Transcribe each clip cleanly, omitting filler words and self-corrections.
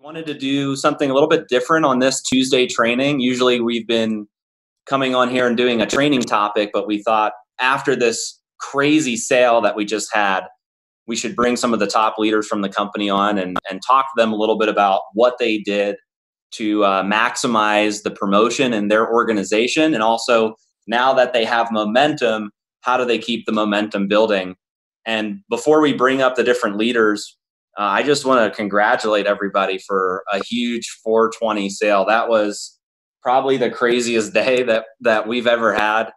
Wanted to do something a little bit different on this Tuesday training. Usually we've been coming on here and doing a training topic, but we thought after this crazy sale that we just had, we should bring some of the top leaders from the company on and talk to them a little bit about what they did to maximize the promotion in their organization. And also, now that they have momentum, how do they keep the momentum building? And before we bring up the different leaders, I just want to congratulate everybody for a huge 420 sale. That was probably the craziest day that we've ever had.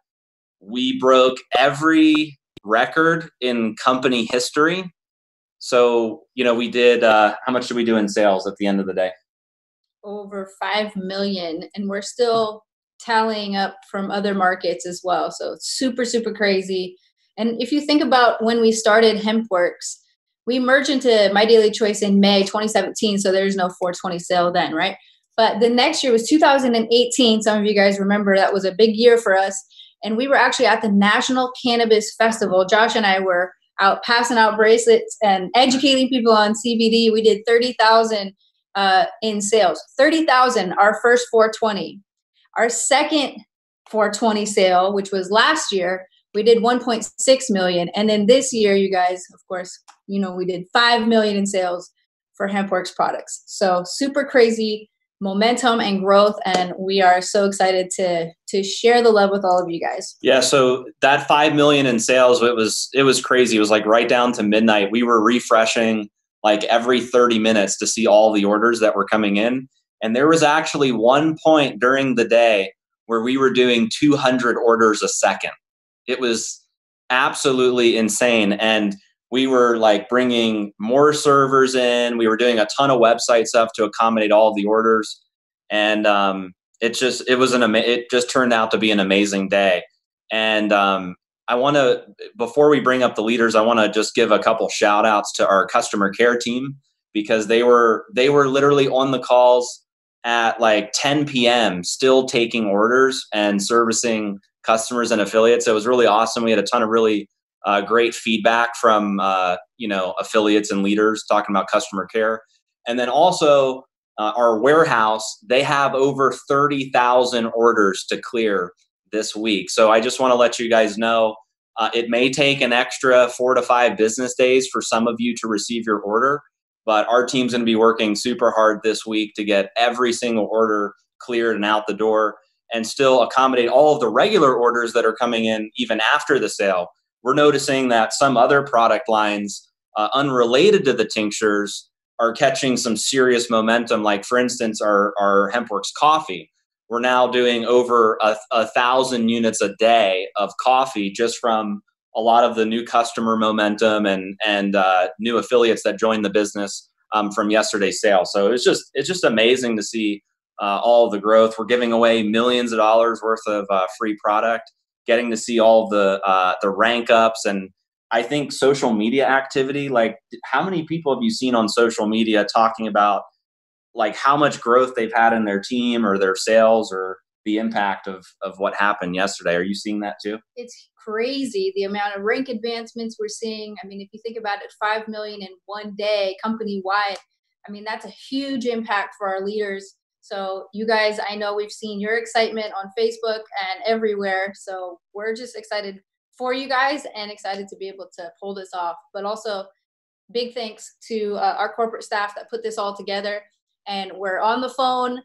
We broke every record in company history. So, we did, how much did we do in sales at the end of the day? Over 5 million, and we're still tallying up from other markets as well. So it's super, super crazy. And if you think about when we started HempWorks, we merged into MyDailyChoice in May 2017, so there's no 420 sale then, right? But the next year was 2018. Some of you guys remember that was a big year for us. And we were actually at the National Cannabis Festival. Josh and I were out passing out bracelets and educating people on CBD. We did 30,000 in sales. 30,000, our first 420. Our second 420 sale, which was last year, we did 1.6 million. And then this year, you guys, of course, we did 5 million in sales for HempWorks products. So super crazy momentum and growth. And we are so excited to share the love with all of you guys. Yeah. So that 5 million in sales, it was crazy. It was like right down to midnight. We were refreshing like every 30 minutes to see all the orders that were coming in. And there was actually one point during the day where we were doing 200 orders a second. It was absolutely insane. And we were like bringing more servers in. We were doing a ton of website stuff to accommodate all of the orders. And it just turned out to be an amazing day. And before we bring up the leaders, I want to just give a couple shout outs to our customer care team, because they were literally on the calls at like 10 p.m. still taking orders and servicing customers and affiliates. It was really awesome. We had a ton of really great feedback from affiliates and leaders talking about customer care. And then also our warehouse, they have over 30,000 orders to clear this week. So I just want to let you guys know, it may take an extra 4 to 5 business days for some of you to receive your order, but our team's going to be working super hard this week to get every single order cleared and out the door, and still accommodate all of the regular orders that are coming in even after the sale. We're noticing that some other product lines unrelated to the tinctures are catching some serious momentum. Like, for instance, our HempWorks coffee. We're now doing over 1,000 units a day of coffee just from a lot of the new customer momentum and new affiliates that joined the business from yesterday's sale. So it's just amazing to see all of the growth. We're giving away millions of dollars worth of free product, getting to see all of the rank ups. And I think social media activity, like how many people have you seen on social media talking about like how much growth they've had in their team or their sales or the impact of what happened yesterday? Are you seeing that too? It's crazy the amount of rank advancements we're seeing. I mean, if you think about it, 5 million in one day company wide, I mean, that's a huge impact for our leaders. So you guys, I know we've seen your excitement on Facebook and everywhere. So we're just excited for you guys and excited to be able to pull this off. But also big thanks to our corporate staff that put this all together. And we're on the phone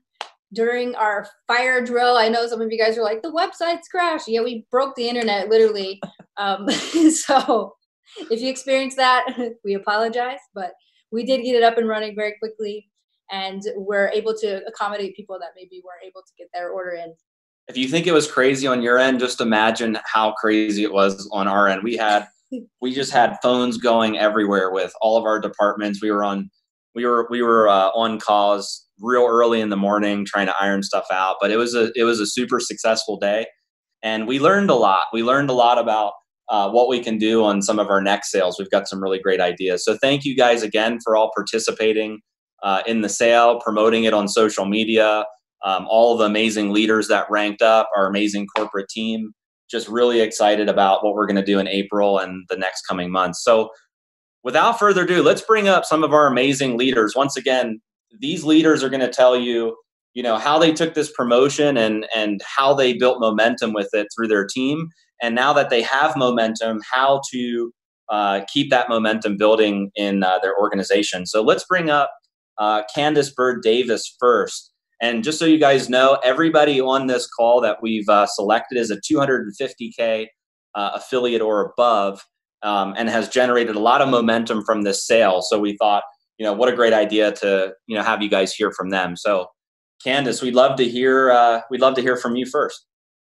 during our fire drill. I know some of you guys are like, the website's crashed. Yeah, we broke the internet literally. So if you experienced that, we apologize. But we did get it up and running very quickly. And we're able to accommodate people that maybe weren't able to get their order in. If you think it was crazy on your end, just imagine how crazy it was on our end. We just had phones going everywhere with all of our departments. We were on calls real early in the morning trying to iron stuff out. But it was a super successful day, and we learned a lot. We learned a lot about what we can do on some of our next sales. We've got some really great ideas. So thank you guys again for all participating in the sale, promoting it on social media, all of the amazing leaders that ranked up, our amazing corporate team. Just really excited about what we're going to do in April and the next coming months. So without further ado, let's bring up some of our amazing leaders. Once again, these leaders are going to tell you, how they took this promotion and how they built momentum with it through their team. And now that they have momentum, how to keep that momentum building in their organization. So let's bring up Candace Bird Davis first. And just so you guys know, everybody on this call that we've selected is a 250K affiliate or above, and has generated a lot of momentum from this sale. So we thought, what a great idea to, have you guys hear from them. So Candace, we'd love to hear from you first.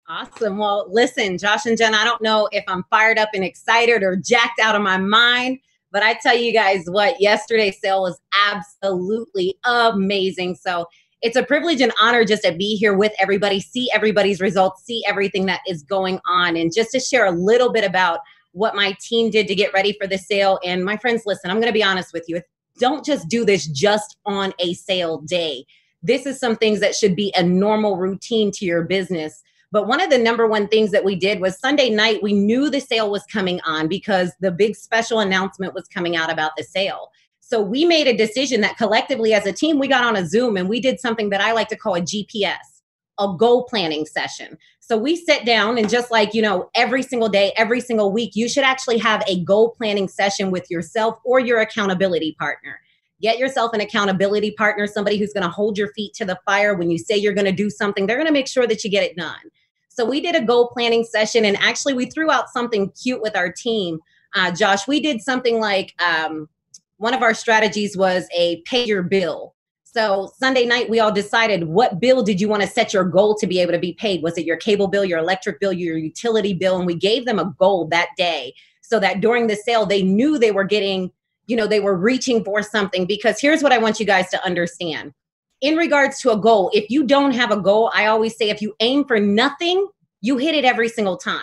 Awesome. Well, listen, Josh and Jen, I don't know if I'm fired up and excited or jacked out of my mind, but I tell you guys what, yesterday's sale was absolutely amazing. So it's a privilege and honor just to be here with everybody, see everybody's results, see everything that is going on, and just to share a little bit about what my team did to get ready for the sale. And my friends, listen, I'm going to be honest with you. Don't just do this just on a sale day. This is some things that should be a normal routine to your business. But one of the number one things that we did was Sunday night, we knew the sale was coming on because the big special announcement was coming out about the sale. So we made a decision that collectively as a team, we got on a Zoom and we did something that I like to call a GPS, a goal planning session. So we sit down and just like, every single day, every single week, you should actually have a goal planning session with yourself or your accountability partner. Get yourself an accountability partner, somebody who's going to hold your feet to the fire. When you say you're going to do something, they're going to make sure that you get it done. So we did a goal planning session, and actually we threw out something cute with our team. Josh, we did something like one of our strategies was a pay your bill. So Sunday night, we all decided what bill did you want to set your goal to be able to be paid? Was it your cable bill, your electric bill, your utility bill? And we gave them a goal that day so that during the sale, they knew they were getting, they were reaching for something. Because here's what I want you guys to understand. In regards to a goal, if you don't have a goal, I always say if you aim for nothing, you hit it every single time.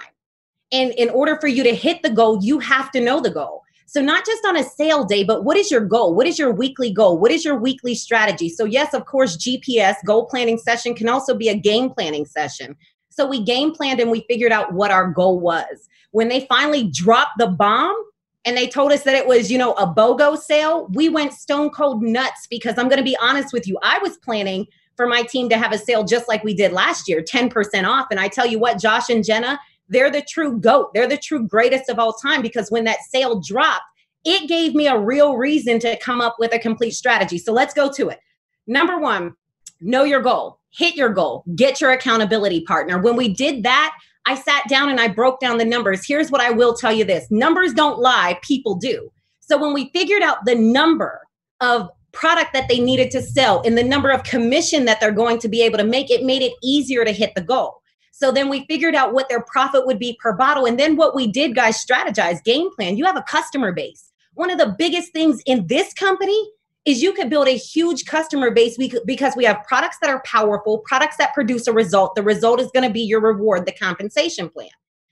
And in order for you to hit the goal, you have to know the goal. So not just on a sale day, but what is your goal? What is your weekly goal? What is your weekly strategy? So yes, of course, GPS, goal planning session can also be a game planning session. So we game planned and we figured out what our goal was. When they finally dropped the bomb and they told us that it was, a BOGO sale, we went stone cold nuts because I'm going to be honest with you. I was planning for my team to have a sale just like we did last year, 10% off. And I tell you what, Josh and Jenna, they're the true GOAT. They're the true greatest of all time because when that sale dropped, it gave me a real reason to come up with a complete strategy. So let's go to it. Number one, know your goal, hit your goal, get your accountability partner. When we did that, I sat down and I broke down the numbers. Here's what I will tell you this. Numbers don't lie, people do. So when we figured out the number of product that they needed to sell and the number of commission that they're going to be able to make, it made it easier to hit the goal. So then we figured out what their profit would be per bottle. And then what we did, guys, strategize, game plan. You have a customer base. One of the biggest things in this company is you could build a huge customer base because we have products that are powerful, products that produce a result. The result is going to be your reward, the compensation plan.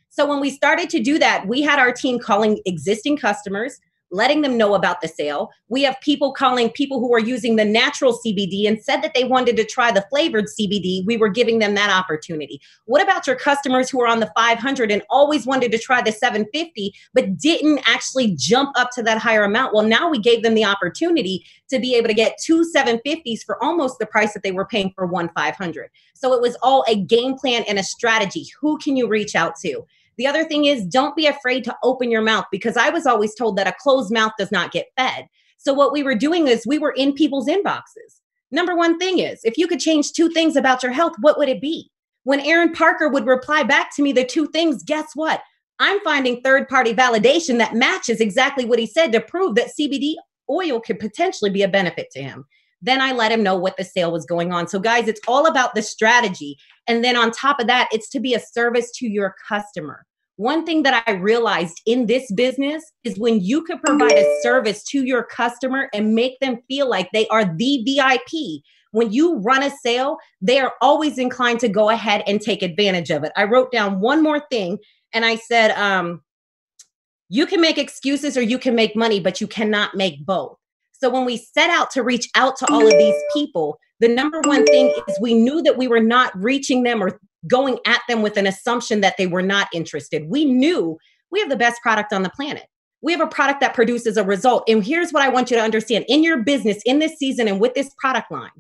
So when we started to do that, we had our team calling existing customers, letting them know about the sale. We have people calling people who are using the natural CBD and said that they wanted to try the flavored CBD. We were giving them that opportunity. What about your customers who are on the 500 and always wanted to try the 750, but didn't actually jump up to that higher amount? Well, now we gave them the opportunity to be able to get 2 750s for almost the price that they were paying for 1 500. So it was all a game plan and a strategy. Who can you reach out to? The other thing is don't be afraid to open your mouth because I was always told that a closed mouth does not get fed. So what we were doing is we were in people's inboxes. Number one thing is if you could change 2 things about your health, what would it be? When Aaron Parker would reply back to me the 2 things, guess what? I'm finding third-party validation that matches exactly what he said to prove that CBD oil could potentially be a benefit to him. Then I let him know what the sale was going on. So guys, it's all about the strategy. And then on top of that, it's to be a service to your customer. One thing that I realized in this business is when you could provide a service to your customer and make them feel like they are the VIP, when you run a sale, they are always inclined to go ahead and take advantage of it. I wrote down one more thing and I said, you can make excuses or you can make money, but you cannot make both. So when we set out to reach out to all of these people, the number one thing is we knew that we were not reaching them or going at them with an assumption that they were not interested. We knew we have the best product on the planet. We have a product that produces a result. And here's what I want you to understand. In your business, in this season, and with this product line,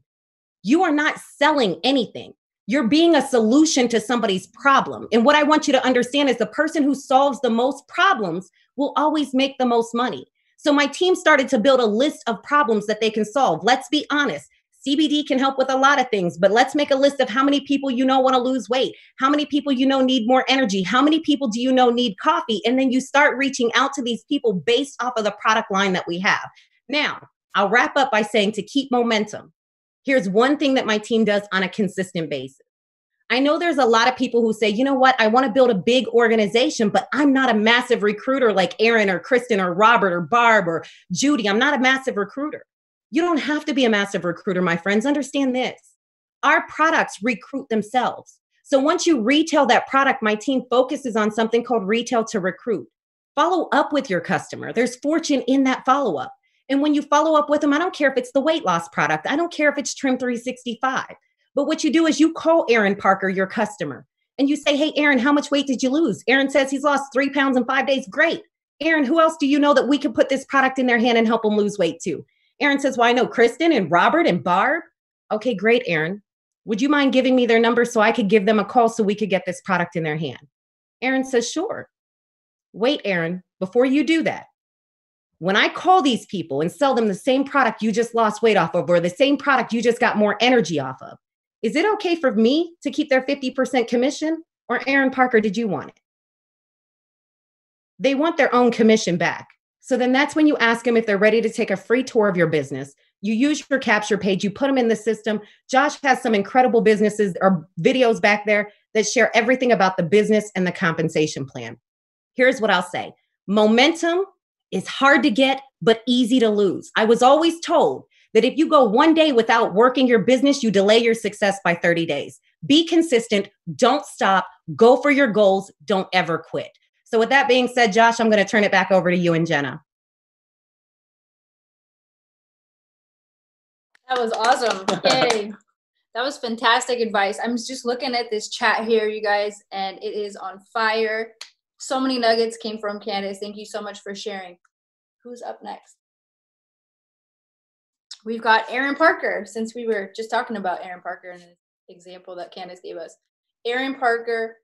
you are not selling anything. You're being a solution to somebody's problem. And what I want you to understand is the person who solves the most problems will always make the most money. So my team started to build a list of problems that they can solve. Let's be honest. CBD can help with a lot of things, but let's make a list of how many people you know want to lose weight, how many people you know need more energy, how many people do you know need coffee, and then you start reaching out to these people based off of the product line that we have. Now, I'll wrap up by saying to keep momentum, here's one thing that my team does on a consistent basis. I know there's a lot of people who say, you know what, I want to build a big organization, but I'm not a massive recruiter like Aaron or Kristen or Robert or Barb or Judy. I'm not a massive recruiter. You don't have to be a massive recruiter, my friends. Understand this. Our products recruit themselves. So once you retail that product, my team focuses on something called retail to recruit. Follow up with your customer. There's fortune in that follow-up. And when you follow up with them, I don't care if it's the weight loss product. I don't care if it's Trim 365. But what you do is you call Aaron Parker, your customer, and you say, hey, Aaron, how much weight did you lose? Aaron says he's lost 3 pounds in 5 days. Great. Aaron, who else do you know that we can put this product in their hand and help them lose weight too? Aaron says, well, I know Kristen and Robert and Barb. Okay, great, Aaron. Would you mind giving me their number so I could give them a call so we could get this product in their hand? Aaron says, sure. Wait, Aaron, before you do that, when I call these people and sell them the same product you just lost weight off of or the same product you just got more energy off of, is it okay for me to keep their 50% commission? Or Aaron Parker, did you want it? They want their own commission back. So then that's when you ask them if they're ready to take a free tour of your business. You use your capture page, you put them in the system. Josh has some incredible businesses or videos back there that share everything about the business and the compensation plan. Here's what I'll say. Momentum is hard to get, but easy to lose. I was always told that if you go one day without working your business, you delay your success by 30 days. Be consistent. Don't stop. Go for your goals. Don't ever quit. So with that being said, Josh, I'm going to turn it back over to you and Jenna. That was awesome. Yay. That was fantastic advice. I'm just looking at this chat here, you guys, and it is on fire. So many nuggets came from Candace. Thank you so much for sharing. Who's up next? We've got Aaron Parker, since we were just talking about Aaron Parker in an example that Candace gave us. Aaron Parker,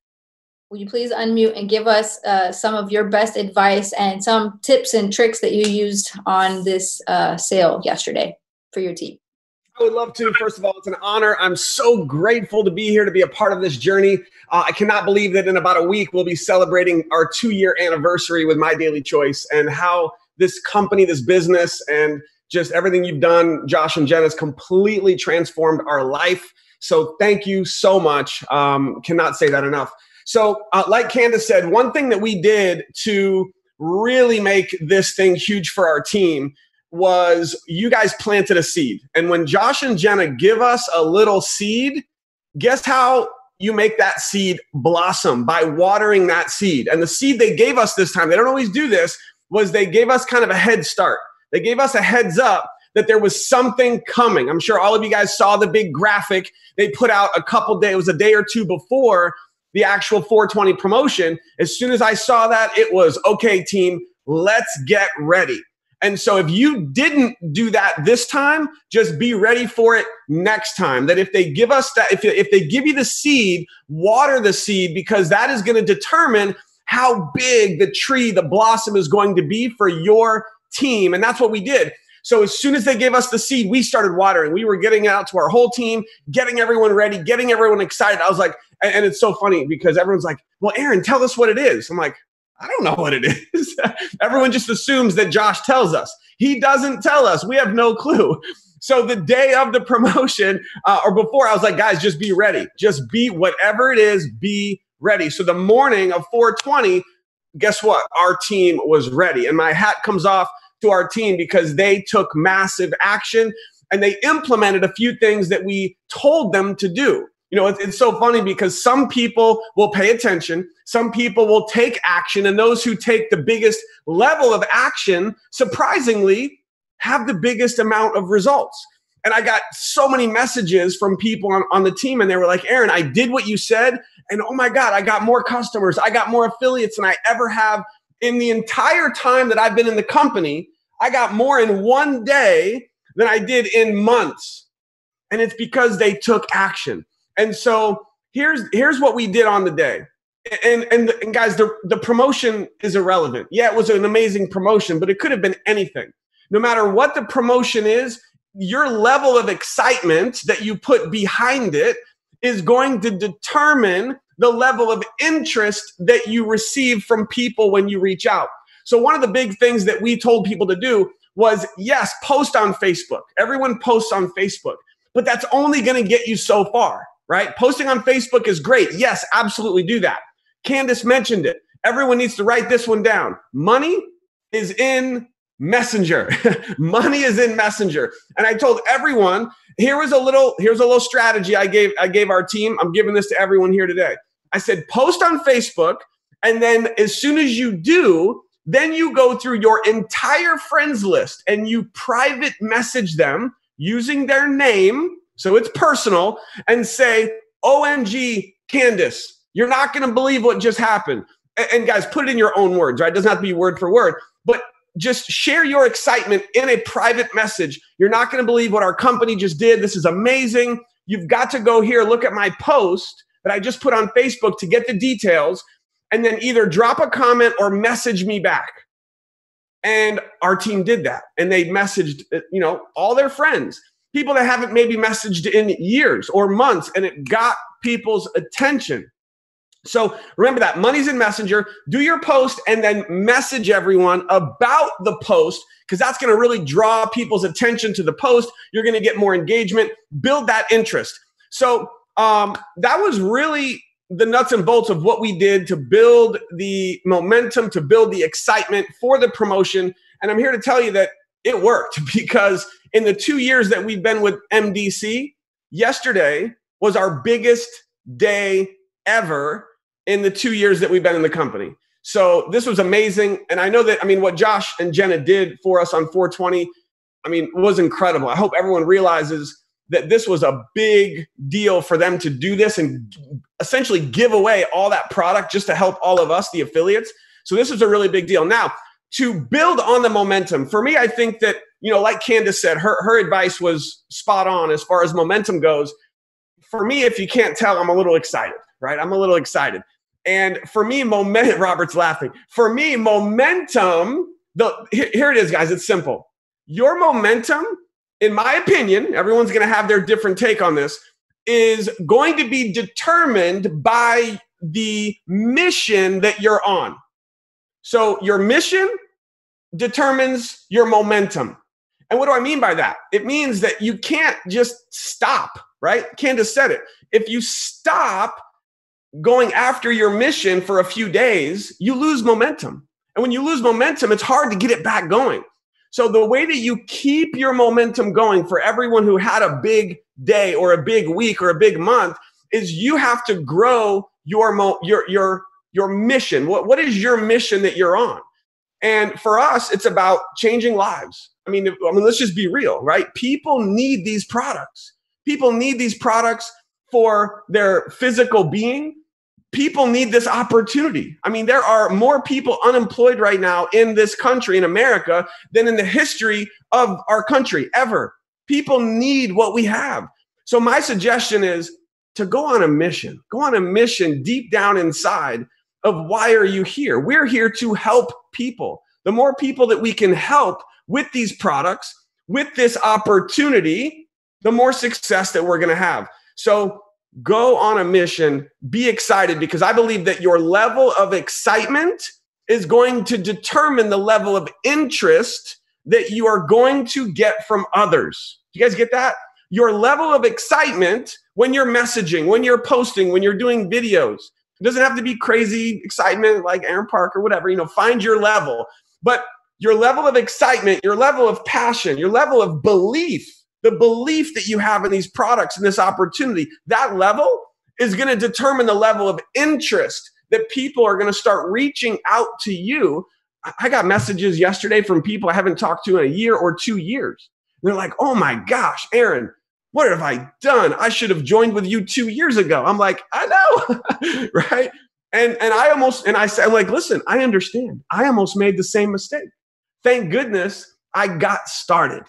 will you please unmute and give us some of your best advice and some tips and tricks that you used on this sale yesterday for your team? I would love to. First of all, it's an honor. I'm so grateful to be here, to be a part of this journey. I cannot believe that in about a week, we'll be celebrating our 2-year anniversary with MyDailyChoice, and how this company, this business, and just everything you've done, Josh and Jen, has completely transformed our life. So thank you so much. Cannot say that enough. So like Candace said, one thing that we did to really make this thing huge for our team was you guys planted a seed. And when Josh and Jenna give us a little seed, guess how you make that seed blossom? By watering that seed. And the seed they gave us this time, they don't always do this, was they gave us kind of a head start. They gave us a heads up that there was something coming. I'm sure all of you guys saw the big graphic they put out a couple days, it was a day or two before the actual 420 promotion. As soon as I saw that, it was, okay, team, let's get ready. And so if you didn't do that this time, just be ready for it next time. That if they give us that, if they give you the seed, water the seed, because that is going to determine how big the tree, the blossom is going to be for your team. And that's what we did. So as soon as they gave us the seed, we started watering. We were getting it out to our whole team, getting everyone ready, getting everyone excited. I was like, and it's so funny because everyone's like, well, Aaron, tell us what it is. I'm like, I don't know what it is. Everyone just assumes that Josh tells us. He doesn't tell us. We have no clue. So the day of the promotion or before, I was like, guys, just be ready. Just be whatever it is, be ready. So the morning of 420, guess what? Our team was ready. And my hat comes off to our team because they took massive action and they implemented a few things that we told them to do. You know, it's so funny because some people will pay attention, some people will take action, and those who take the biggest level of action, surprisingly, have the biggest amount of results. And I got so many messages from people on the team, and they were like, Aaron, I did what you said, and oh my God, I got more customers, I got more affiliates than I ever have in the entire time that I've been in the company, I got more in one day than I did in months. And it's because they took action. And so here's what we did on the day. And guys, the promotion is irrelevant. Yeah, it was an amazing promotion, but it could have been anything. No matter what the promotion is, your level of excitement that you put behind it is going to determine the level of interest that you receive from people when you reach out. So one of the big things that we told people to do was, yes, post on Facebook. Everyone posts on Facebook, but that's only going to get you so far, right? Posting on Facebook is great. Yes, absolutely do that. Candace mentioned it. Everyone needs to write this one down. Money is in Messenger. Money is in Messenger. And I told everyone, here's a little strategy I gave our team. I'm giving this to everyone here today. I said, post on Facebook. And then as soon as you do, then you go through your entire friends list and you private message them using their name. So it's personal, and say, OMG, Candace, you're not going to believe what just happened. And guys, put it in your own words, right? It doesn't have to be word for word, but just share your excitement in a private message. You're not going to believe what our company just did. This is amazing. You've got to go here, look at my post that I just put on Facebook to get the details, and then either drop a comment or message me back. And our team did that. And they messaged, all their friends, people that haven't maybe messaged in years or months, and it got people's attention. So remember that money's in Messenger. Do your post and then message everyone about the post, because that's going to really draw people's attention to the post. You're going to get more engagement, build that interest. So that was really the nuts and bolts of what we did to build the momentum, to build the excitement for the promotion. And I'm here to tell you that it worked, because in the 2 years that we've been with MDC, yesterday was our biggest day ever in the 2 years that we've been in the company. So this was amazing. And I know that, what Josh and Jenna did for us on 420, was incredible. I hope everyone realizes that this was a big deal for them to do this and essentially give away all that product just to help all of us, the affiliates. So this is a really big deal. Now, to build on the momentum, for me, I think that, like Candace said, her advice was spot on as far as momentum goes. For me, if you can't tell, I'm a little excited, right? I'm a little excited. And for me, Robert's laughing. For me, momentum, here it is, guys. It's simple. Your momentum, in my opinion, everyone's going to have their different take on this, is going to be determined by the mission that you're on. So your mission determines your momentum. And what do I mean by that? It means that you can't just stop, right? Candace said it. If you stop going after your mission for a few days, you lose momentum. And when you lose momentum, it's hard to get it back going. So the way that you keep your momentum going for everyone who had a big day or a big week or a big month is you have to grow your mission. What is your mission that you're on? And for us, it's about changing lives. Let's just be real, right? People need these products. People need these products for their physical being. People need this opportunity. There are more people unemployed right now in this country, in America, than in the history of our country ever. People need what we have. So my suggestion is to go on a mission. Go on a mission deep down inside of why are you here? We're here to help people. The more people that we can help with these products, with this opportunity, the more success that we're going to have. So go on a mission, be excited, because I believe that your level of excitement is going to determine the level of interest that you are going to get from others. You guys get that? Your level of excitement when you're messaging, when you're posting, when you're doing videos. It doesn't have to be crazy excitement like Aaron Park or whatever, find your level. But your level of excitement, your level of passion, your level of belief, the belief that you have in these products and this opportunity, that level is going to determine the level of interest that people are going to start reaching out to you. I got messages yesterday from people I haven't talked to in a year or 2 years. They're like, oh my gosh, Aaron, what have I done? I should have joined with you 2 years ago. I'm like, I know, right? And I said, I'm like, listen, I understand. I almost made the same mistake. Thank goodness I got started.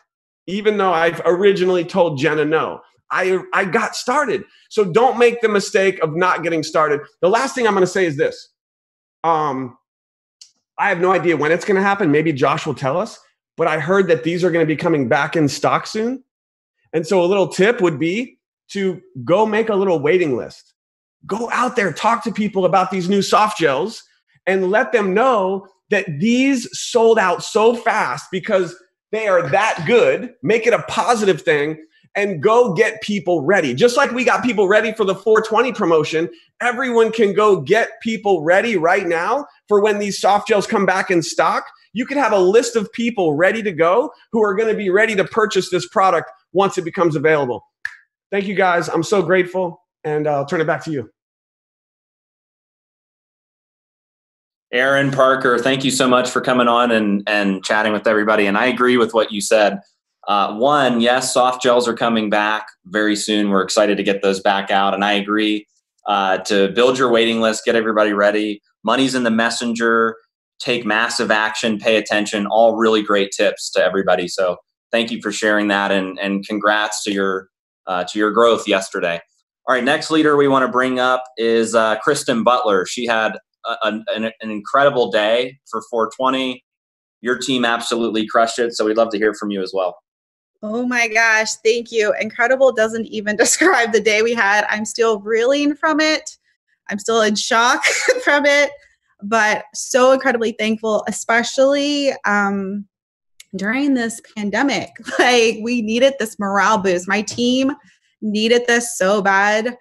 Even though I've originally told Jenna no, I got started. So don't make the mistake of not getting started. The last thing I'm going to say is this. I have no idea when it's going to happen. Maybe Josh will tell us, but I heard that these are going to be coming back in stock soon. And so a little tip would be to go make a little waiting list. Go out there, talk to people about these new soft gels and let them know that these sold out so fast because they are that good. Make it a positive thing and go get people ready. Just like we got people ready for the 420 promotion, everyone can go get people ready right now for when these soft gels come back in stock. You can have a list of people ready to go who are going to be ready to purchase this product once it becomes available. Thank you guys. I'm so grateful. And I'll turn it back to you. Aaron, Parker, thank you so much for coming on and chatting with everybody. And I agree with what you said. One, yes, soft gels are coming back very soon. We're excited to get those back out. And I agree to build your waiting list, get everybody ready. Money's in the messenger, take massive action, pay attention, all really great tips to everybody. So thank you for sharing that and congrats to your growth yesterday. All right, next leader we want to bring up is Kristen Butler. She had an incredible day for 420. Your team absolutely crushed it, so we'd love to hear from you as well. Oh my gosh, thank you. Incredible doesn't even describe the day we had. I'm still reeling from it. I'm still in shock from it, but so incredibly thankful, especially during this pandemic. Like, we needed this morale boost. My team needed this so bad.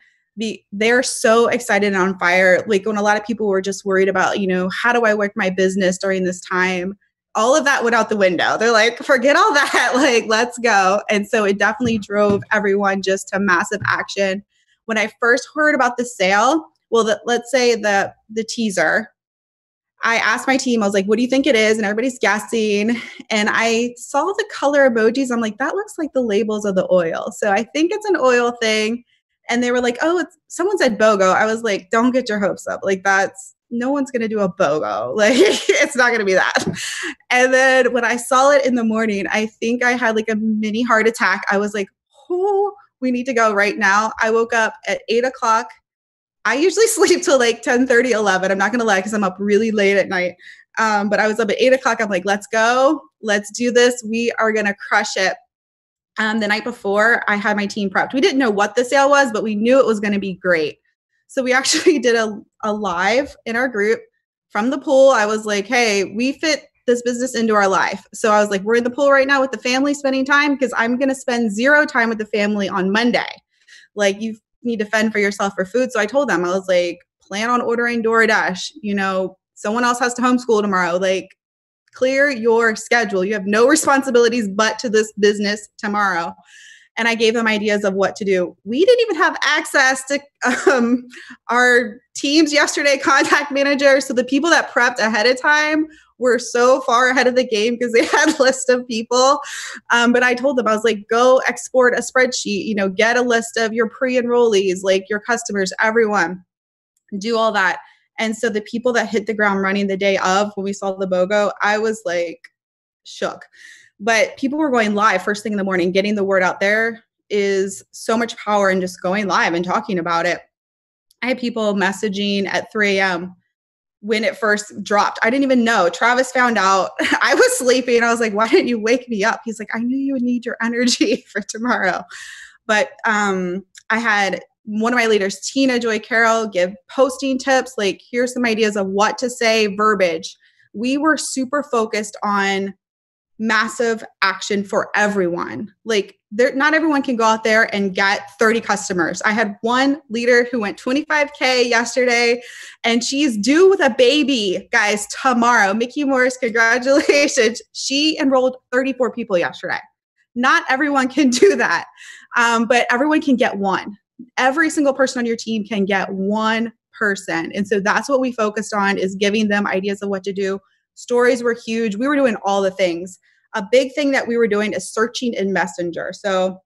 They're so excited and on fire. Like, when a lot of people were just worried about, how do I work my business during this time? All of that went out the window. They're like, forget all that. Like, let's go. And so it definitely drove everyone just to massive action. When I first heard about the sale, let's say the teaser, I asked my team, I was like, what do you think it is? And everybody's guessing. And I saw the color emojis. I'm like, that looks like the labels of the oil. So I think it's an oil thing. And they were like, oh, someone said BOGO. I was like, don't get your hopes up. Like, no one's going to do a BOGO. Like, it's not going to be that. And then when I saw it in the morning, I think I had like a mini heart attack. I was like, oh, we need to go right now. I woke up at 8:00. I usually sleep till like 10:30, 11. I'm not going to lie because I'm up really late at night. But I was up at 8:00. I'm like, let's go. Let's do this. We are going to crush it. The night before, I had my team prepped. We didn't know what the sale was, but we knew it was going to be great. So we actually did a live in our group from the pool. I was like, hey, we fit this business into our life. So I was like, we're in the pool right now with the family spending time because I'm going to spend 0 time with the family on Monday. Like, you need to fend for yourself for food. So I told them, I was like, plan on ordering DoorDash. Someone else has to homeschool tomorrow. Like, clear your schedule. You have no responsibilities but to this business tomorrow. And I gave them ideas of what to do. We didn't even have access to our team's yesterday contact manager. So the people that prepped ahead of time were so far ahead of the game because they had a list of people. But I told them, I was like, go export a spreadsheet, get a list of your pre-enrollees, like your customers, everyone, do all that. And so the people that hit the ground running the day of when we saw the BOGO, I was like shook. But people were going live first thing in the morning. Getting the word out there is so much power in just going live and talking about it. I had people messaging at 3 a.m. when it first dropped. I didn't even know. Travis found out. I was sleeping. I was like, why didn't you wake me up? He's like, I knew you would need your energy for tomorrow. But I had one of my leaders, Tina Joy Carroll, give posting tips. Like, here's some ideas of what to say, verbiage. We were super focused on massive action for everyone. Like, not everyone can go out there and get 30 customers. I had one leader who went 25K yesterday, and she's due with a baby, guys, tomorrow. Mickey Morris, congratulations. She enrolled 34 people yesterday. Not everyone can do that, but everyone can get one. Every single person on your team can get one person. And so that's what we focused on, is giving them ideas of what to do. Stories were huge. We were doing all the things. A big thing that we were doing is searching in Messenger. So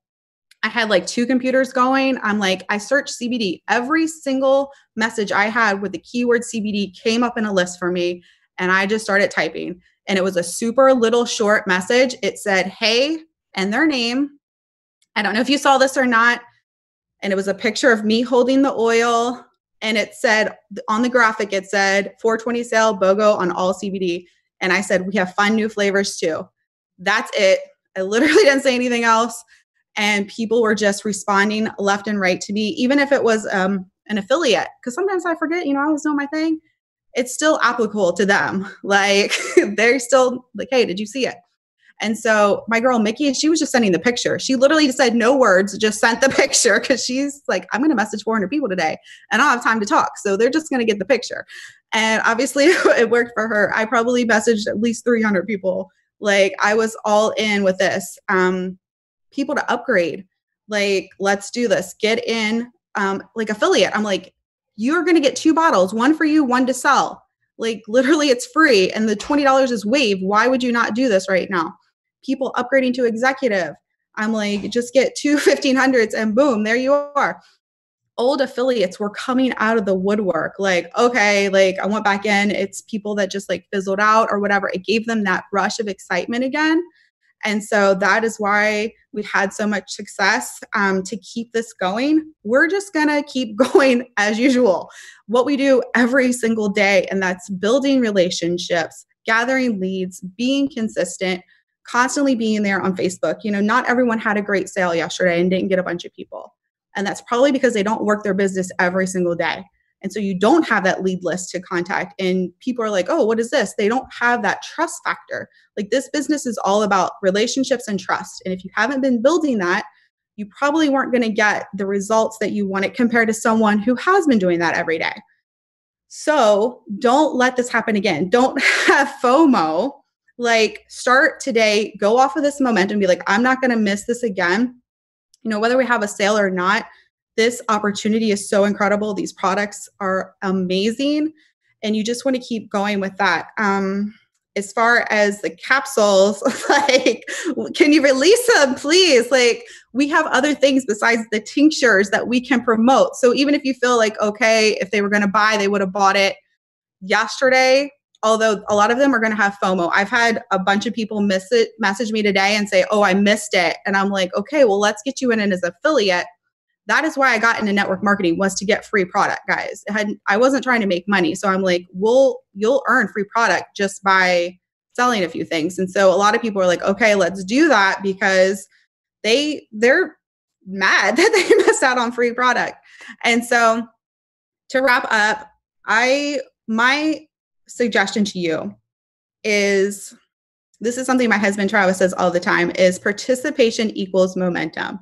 I had like 2 computers going. I'm like, I searched CBD. Every single message I had with the keyword CBD came up in a list for me. And I just started typing. And it was a super little short message. It said, hey, and their name. I don't know if you saw this or not. And it was a picture of me holding the oil. And it said on the graphic, it said 420 sale BOGO on all CBD. And I said, we have fun new flavors too. That's it. I literally didn't say anything else. And people were just responding left and right to me, even if it was an affiliate. Because sometimes I forget, I always know my thing. It's still applicable to them. Like they're still like, hey, did you see it? And so my girl, Mickey, she was just sending the picture. She literally just said no words, just sent the picture because she's like, I'm going to message 400 people today and I don't have time to talk. So they're just going to get the picture. And obviously it worked for her. I probably messaged at least 300 people. Like I was all in with this. People to upgrade. Like, let's do this. Get in like affiliate. I'm like, you're going to get 2 bottles, one for you, one to sell. Like literally it's free and the $20 is waived. Why would you not do this right now? People upgrading to executive. I'm like, just get 2 1500s and boom, there you are. Old affiliates were coming out of the woodwork. Like, okay, like I went back in. It's people that just like fizzled out or whatever. It gave them that rush of excitement again. And so that is why we've had so much success to keep this going. We're just going to keep going as usual. What we do every single day, and that's building relationships, gathering leads, being consistent, constantly being there on Facebook. Not everyone had a great sale yesterday and didn't get a bunch of people. And that's probably because they don't work their business every single day. And so you don't have that lead list to contact. And people are like, oh, what is this? They don't have that trust factor. Like this business is all about relationships and trust. And if you haven't been building that, you probably weren't going to get the results that you wanted compared to someone who has been doing that every day. So don't let this happen again. Don't have FOMO. Like start today, go off of this momentum, be like, I'm not going to miss this again. Whether we have a sale or not, this opportunity is so incredible. These products are amazing. And you just want to keep going with that. As far as the capsules, like, can you release them, please? Like, we have other things besides the tinctures that we can promote. So even if you feel like, okay, if they were going to buy, they would have bought it yesterday. Although a lot of them are going to have FOMO. I've had a bunch of people message me today and say, oh, I missed it. And I'm like, okay, well, let's get you in as an affiliate. That is why I got into network marketing, was to get free product, guys. I wasn't trying to make money. So I'm like, you'll earn free product just by selling a few things. And so a lot of people are like, okay, let's do that, because they're mad that they missed out on free product. And so to wrap up, my suggestion to you is, this is something my husband Travis says all the time, is participation equals momentum.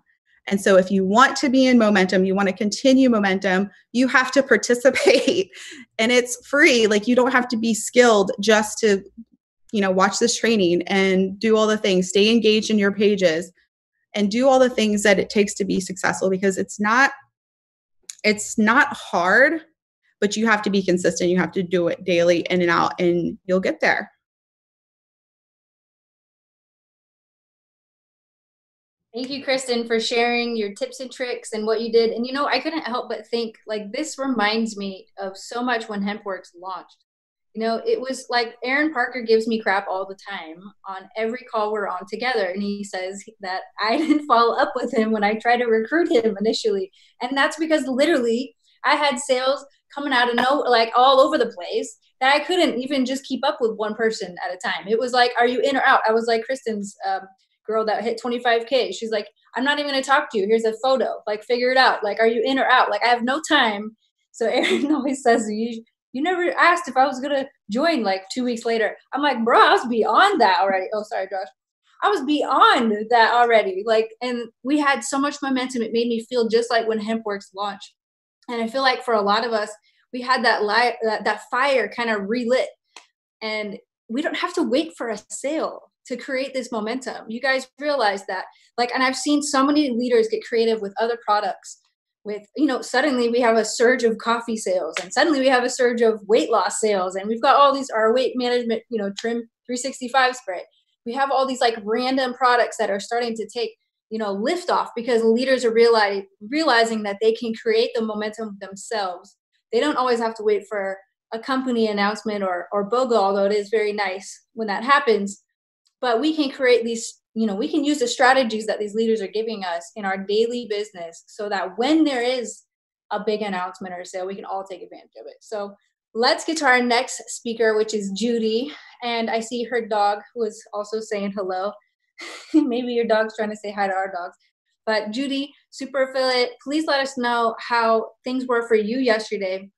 And so if you want to be in momentum, you want to continue momentum, you have to participate. And it's free. Like, you don't have to be skilled just to, watch this training and do all the things, stay engaged in your pages and do all the things that it takes to be successful, because it's not hard, but you have to be consistent. You have to do it daily, in and out, and you'll get there. Thank you, Kristen, for sharing your tips and tricks and what you did. And, I couldn't help but think, like, this reminds me of so much when HempWorks launched. It was like Aaron Parker gives me crap all the time on every call we're on together. And he says that I didn't follow up with him when I tried to recruit him initially. And that's because literally I had sales coming out of all over the place that I couldn't even just keep up with one person at a time. It was like, are you in or out? I was like Kristen's girl that hit 25K. She's like, I'm not even going to talk to you. Here's a photo. Like, figure it out. Like, are you in or out? Like, I have no time. So Aaron always says, you never asked if I was going to join like 2 weeks later. I'm like, bro, I was beyond that already. Oh, sorry, Josh. I was beyond that already. Like, and we had so much momentum. It made me feel just like when HempWorks launched. And I feel like for a lot of us, we had that fire kind of relit. And we don't have to wait for a sale to create this momentum. You guys realize that. And I've seen so many leaders get creative with other products. With, suddenly we have a surge of coffee sales, and suddenly we have a surge of weight loss sales. And we've got all these, our weight management, Trim 365 spray. We have all these like random products that are starting to take liftoff, because leaders are realizing that they can create the momentum themselves. They don't always have to wait for a company announcement or BOGO, although it is very nice when that happens. But we can create these, we can use the strategies that these leaders are giving us in our daily business so that when there is a big announcement or sale, we can all take advantage of it. So let's get to our next speaker, which is Judy. And I see her dog, who is also saying hello. Maybe your dog's trying to say hi to our dogs. But Judy, Super Affiliate, please let us know how things were for you yesterday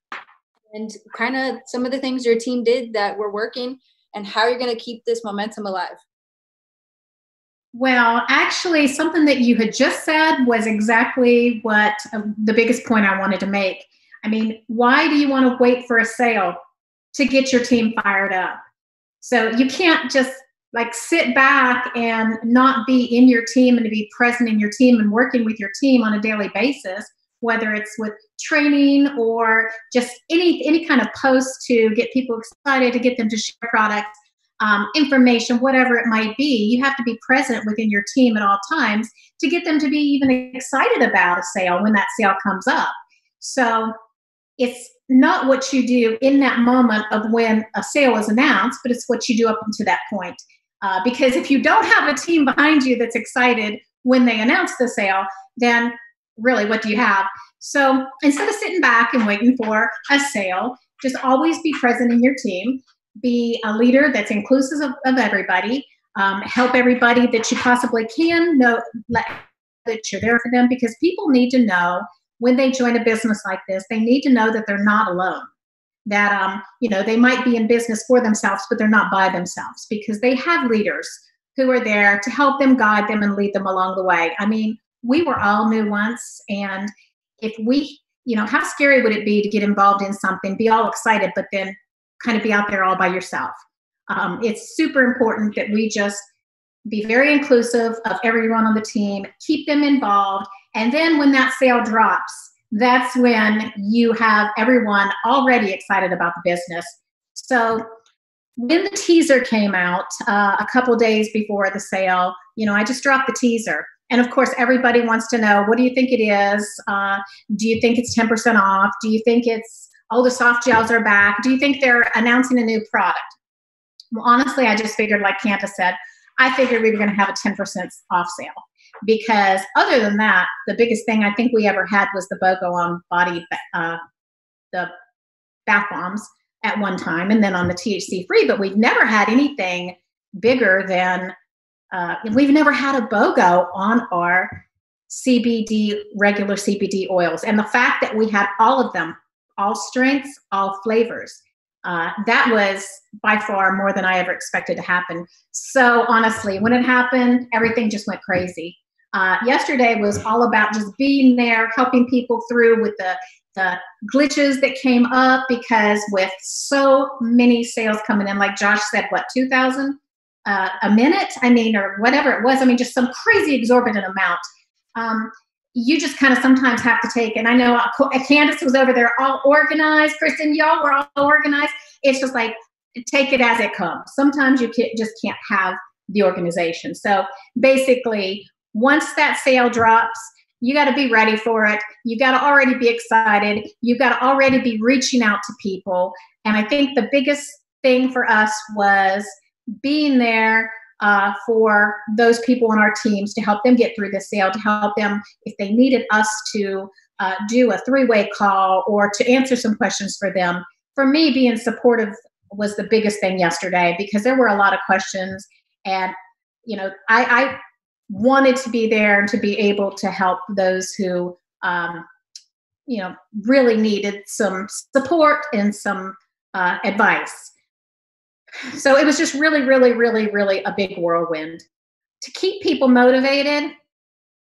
and kind of some of the things your team did that were working and how you're going to keep this momentum alive. Well, actually, something that you had just said was exactly what the biggest point I wanted to make. I mean, why do you want to wait for a sale to get your team fired up? So you can't just like sit back and not be in your team and to be present in your team and working with your team on a daily basis, whether it's with training or just any kind of post to get people excited, to get them to share products, information, whatever it might be. You have to be present within your team at all times to get them to be even excited about a sale when that sale comes up. So it's not what you do in that moment of when a sale is announced, but it's what you do up until that point. Because if you don't have a team behind you that's excited when they announce the sale, then really, what do you have? So instead of sitting back and waiting for a sale, just always be present in your team. Be a leader that's inclusive of everybody. Help everybody that you possibly can. Know that you're there for them, because people need to know when they join a business like this, they need to know that they're not alone. That they might be in business for themselves, but they're not by themselves, because they have leaders who are there to help them, guide them, and lead them along the way. I mean, we were all new once, and if we, how scary would it be to get involved in something, be all excited, but then kind of be out there all by yourself? It's super important that we just be very inclusive of everyone on the team, keep them involved, and then when that sale drops, that's when you have everyone already excited about the business. So when the teaser came out a couple days before the sale, I just dropped the teaser. And of course, everybody wants to know, what do you think it is? Do you think it's 10% off? Do you think it's, the soft gels are back? Do you think they're announcing a new product? Well, honestly, I just figured, like Kanta said, I figured we were going to have a 10% off sale. Because other than that, the biggest thing I think we ever had was the BOGO on the bath bombs at one time, and then on the THC free, but we've never had anything bigger than, we've never had a BOGO on our regular CBD oils. And the fact that we had all of them, all strengths, all flavors, that was by far more than I ever expected to happen. So honestly, when it happened, everything just went crazy. Yesterday was all about just being there, helping people through with the glitches that came up, because with so many sales coming in, like Josh said, what, 2,000 a minute? I mean, or whatever it was. I mean, just some crazy exorbitant amount. You just kind of sometimes have to take, and I know Candace was over there all organized. Kristen, y'all were all organized. It's just like, take it as it comes. Sometimes you just can't have the organization. So basically, once that sale drops, you got to be ready for it. You got to already be excited. You got to already be reaching out to people. And I think the biggest thing for us was being there for those people on our teams to help them get through the sale, to help them if they needed us to do a three-way call or to answer some questions for them. For me, being supportive was the biggest thing yesterday, because there were a lot of questions, and I wanted to be there and to be able to help those who really needed some support and some advice. So it was just really, really, really, really a big whirlwind. To keep people motivated,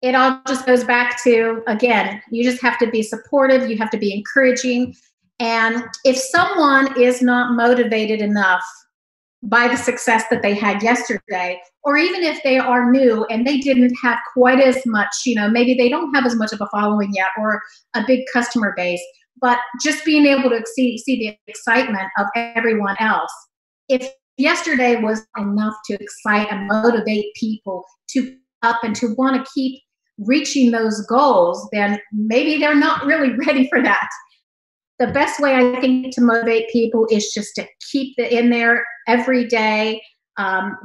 it all just goes back to, again, you just have to be supportive. You have to be encouraging. And if someone is not motivated enough by the success that they had yesterday, or even if they are new and they didn't have quite as much, maybe they don't have as much of a following yet or a big customer base, but just being able to see the excitement of everyone else. If yesterday was enough to excite and motivate people to up and to want to keep reaching those goals, then maybe they're not really ready for that. The best way I think to motivate people is just to keep it in there every day,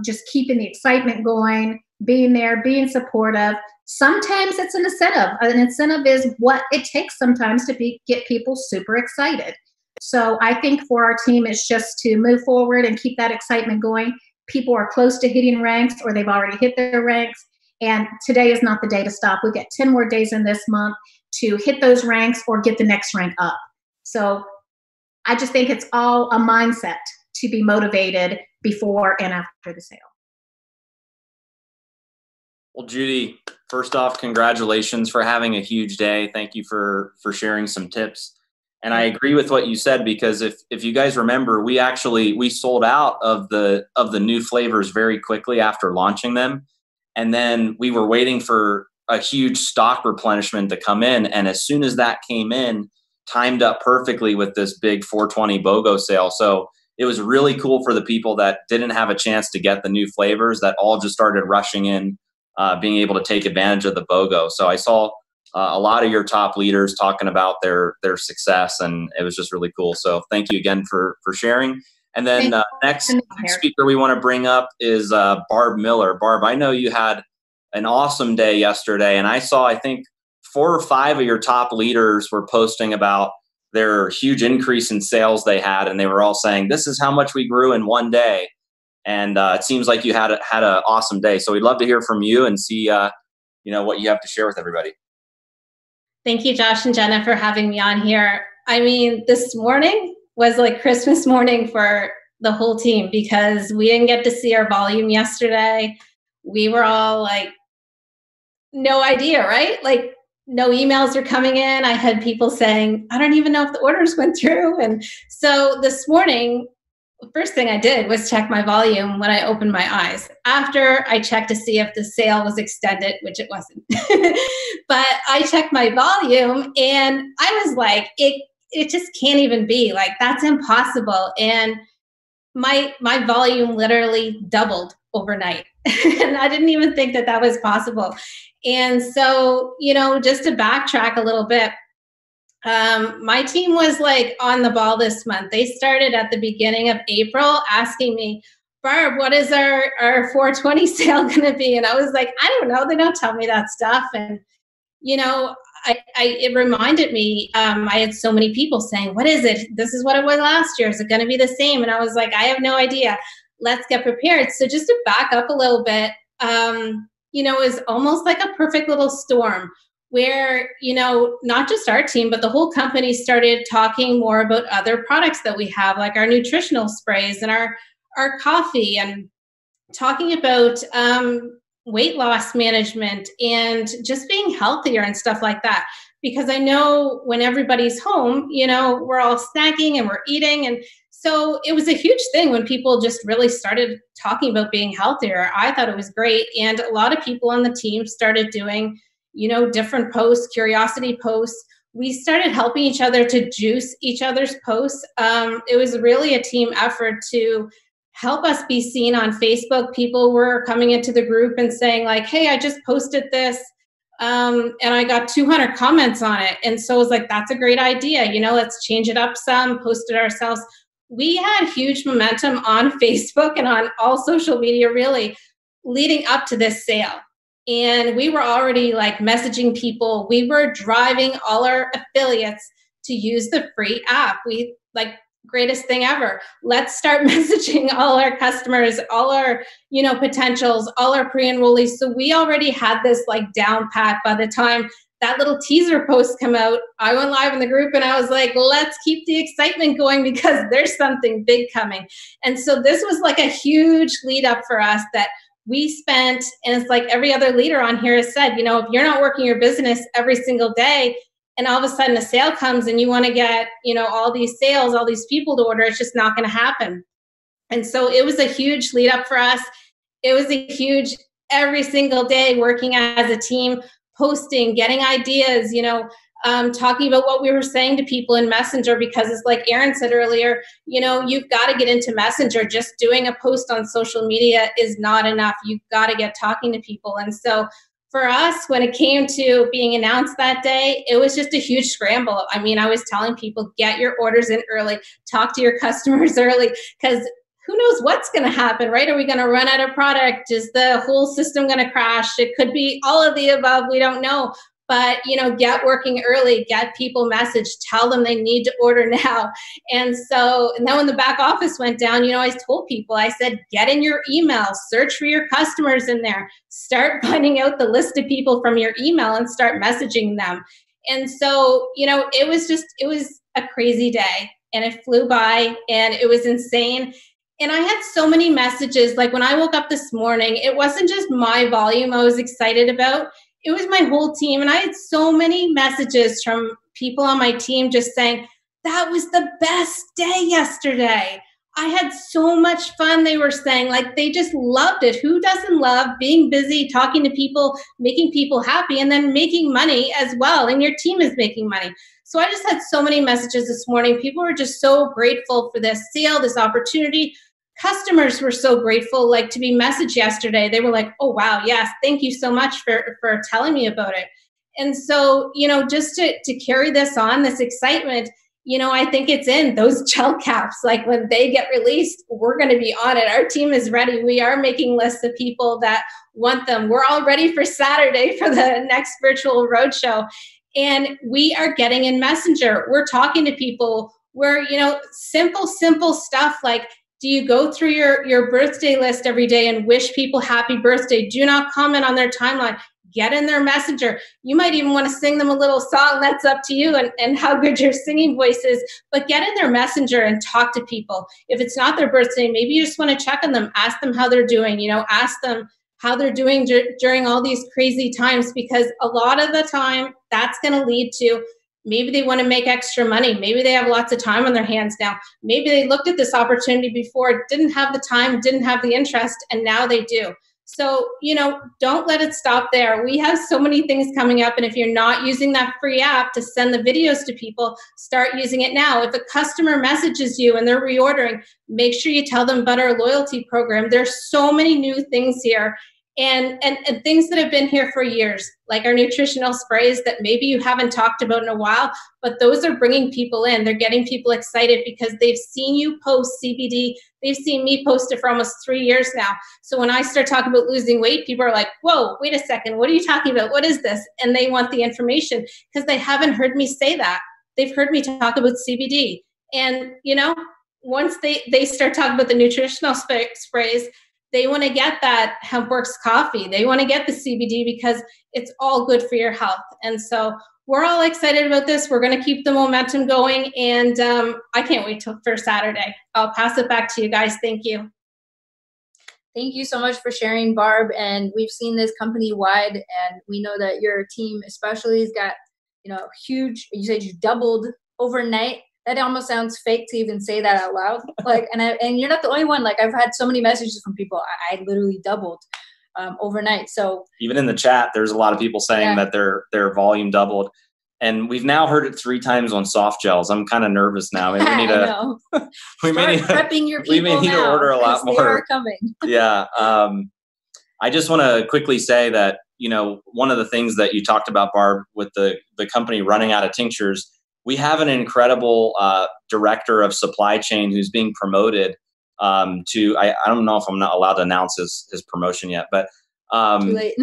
just keeping the excitement going, being there, being supportive. Sometimes it's an incentive. An incentive is what it takes sometimes to get people super excited. So I think for our team, it's just to move forward and keep that excitement going. People are close to hitting ranks or they've already hit their ranks. And today is not the day to stop. We've got 10 more days in this month to hit those ranks or get the next rank up. So I just think it's all a mindset to be motivated before and after the sale. Well, Judy, first off, congratulations for having a huge day. Thank you for sharing some tips. And I agree with what you said, because if you guys remember, we sold out of the new flavors very quickly after launching them. And then we were waiting for a huge stock replenishment to come in. And as soon as that came in, timed up perfectly with this big 420 BOGO sale. So it was really cool for the people that didn't have a chance to get the new flavors, that all just started rushing in, being able to take advantage of the BOGO. So I saw a lot of your top leaders talking about their success, and it was just really cool. So thank you again for sharing. And then next speaker we want to bring up is Barb Miller. Barb, I know you had an awesome day yesterday, and I saw, I think, 4 or 5 of your top leaders were posting about their huge increase in sales they had, and they were all saying, this is how much we grew in one day. And it seems like you had an awesome day. So we'd love to hear from you and see what you have to share with everybody. Thank you, Josh and Jenna, for having me on here. I mean, this morning was like Christmas morning for the whole team, because we didn't get to see our volume yesterday. We were all like, no idea, right? Like, no emails are coming in. I had people saying, I don't even know if the orders went through. And so this morning, the first thing I did was check my volume when I opened my eyes. After I checked to see if the sale was extended, which it wasn't. But I checked my volume and I was like, it just can't even be. Like, that's impossible. And my volume literally doubled overnight. And I didn't even think that was possible. And so, just to backtrack a little bit, my team was like on the ball this month. They started at the beginning of April asking me, Barb, what is our 420 sale going to be? And I was like, I don't know. They don't tell me that stuff. And, it reminded me, I had so many people saying, what is it? This is what it was last year. Is it going to be the same? And I was like, I have no idea. Let's get prepared. So just to back up a little bit, it was almost like a perfect little storm where, not just our team, but the whole company started talking more about other products that we have, like our nutritional sprays and our coffee, and talking about weight loss management and just being healthier and stuff like that. Because I know when everybody's home, we're all snacking and we're eating. And so it was a huge thing when people just really started talking about being healthier. I thought it was great. And a lot of people on the team started doing, different posts, curiosity posts. We started helping each other to juice each other's posts. It was really a team effort to help us be seen on Facebook. People were coming into the group and saying like, hey, I just posted this. And I got 200 comments on it. And so I was like, that's a great idea. Let's change it up some, post it ourselves. We had huge momentum on Facebook and on all social media, really, leading up to this sale. And we were already like messaging people. We were driving all our affiliates to use the free app. We like, greatest thing ever. Let's start messaging all our customers, all our, potentials, all our pre-enrollees. So we already had this like down pat. By the time that little teaser post come out, I went live in the group and I was like, let's keep the excitement going because there's something big coming. And so this was like a huge lead up for us that we spent, and it's like every other leader on here has said, if you're not working your business every single day, and all of a sudden a sale comes and you want to get, all these sales, all these people to order, it's just not going to happen. And so it was a huge lead up for us. It was a huge every single day working as a team, posting, getting ideas, talking about what we were saying to people in Messenger, because it's like Aaron said earlier, you've got to get into Messenger. Just doing a post on social media is not enough. You've got to get talking to people. And so for us, when it came to being announced that day, it was just a huge scramble. I mean, I was telling people, get your orders in early, talk to your customers early, because who knows what's going to happen, right? Are we going to run out of product? Is the whole system going to crash? It could be all of the above. We don't know. But, get working early, get people message, tell them they need to order now. And then when the back office went down, I told people, I said, get in your email, search for your customers in there, start finding out the list of people from your email and start messaging them. And so, it was a crazy day, and it flew by, and it was insane. And I had so many messages. Like when I woke up this morning, it wasn't just my volume I was excited about. It was my whole team. And I had so many messages from people on my team just saying, that was the best day yesterday. I had so much fun, they were saying. Like, they just loved it. Who doesn't love being busy, talking to people, making people happy, and then making money as well? And your team is making money. So I just had so many messages this morning. People were just so grateful for this sale, this opportunity. Customers were so grateful, like, to be messaged yesterday. They were like, oh, wow, yes, thank you so much for telling me about it. And so, just to carry this on, this excitement, I think it's in those gel caps. Like, when they get released, we're going to be on it. Our team is ready. We are making lists of people that want them. We're all ready for Saturday for the next virtual roadshow. And we are getting in Messenger. We're talking to people. We're, simple stuff like, do you go through your birthday list every day and wish people happy birthday? Do not comment on their timeline. Get in their Messenger. You might even want to sing them a little song. That's up to you and how good your singing voice is. But get in their Messenger and talk to people. If it's not their birthday, maybe you just want to check on them. Ask them how they're doing. Ask them how they're doing during all these crazy times, because a lot of the time that's going to lead to maybe they want to make extra money. Maybe they have lots of time on their hands now. Maybe they looked at this opportunity before, didn't have the time, didn't have the interest, and now they do. So, don't let it stop there. We have so many things coming up. And if you're not using that free app to send the videos to people, start using it now. If a customer messages you and they're reordering, make sure you tell them about our loyalty program. There's so many new things here. And things that have been here for years, like our nutritional sprays that maybe you haven't talked about in a while, but those are bringing people in. They're getting people excited because they've seen you post CBD. They've seen me post it for almost 3 years now. So when I start talking about losing weight, people are like, whoa, wait a second. What are you talking about? What is this? And they want the information because they haven't heard me say that. They've heard me talk about CBD. And, once they start talking about the nutritional sprays, they want to get that HempWorks coffee. They want to get the CBD because it's all good for your health. And so we're all excited about this. We're going to keep the momentum going. And I can't wait for Saturday. I'll pass it back to you guys. Thank you. Thank you so much for sharing, Barb. And we've seen this company-wide, and we know that your team especially has got, huge, you said you doubled overnight. That almost sounds fake to even say that out loud. Like, and you're not the only one. Like, I've had so many messages from people. I literally doubled overnight. So even in the chat, there's a lot of people saying that their volume doubled, and we've now heard it 3 times on soft gels. I'm kind of nervous now. We need to. we may need prepping your people. We may need to order a lot more. They are coming. Yeah. I just want to quickly say that one of the things that you talked about, Barb, with the company running out of tinctures. We have an incredible director of supply chain who's being promoted to, I don't know if I'm not allowed to announce his promotion yet, but too late.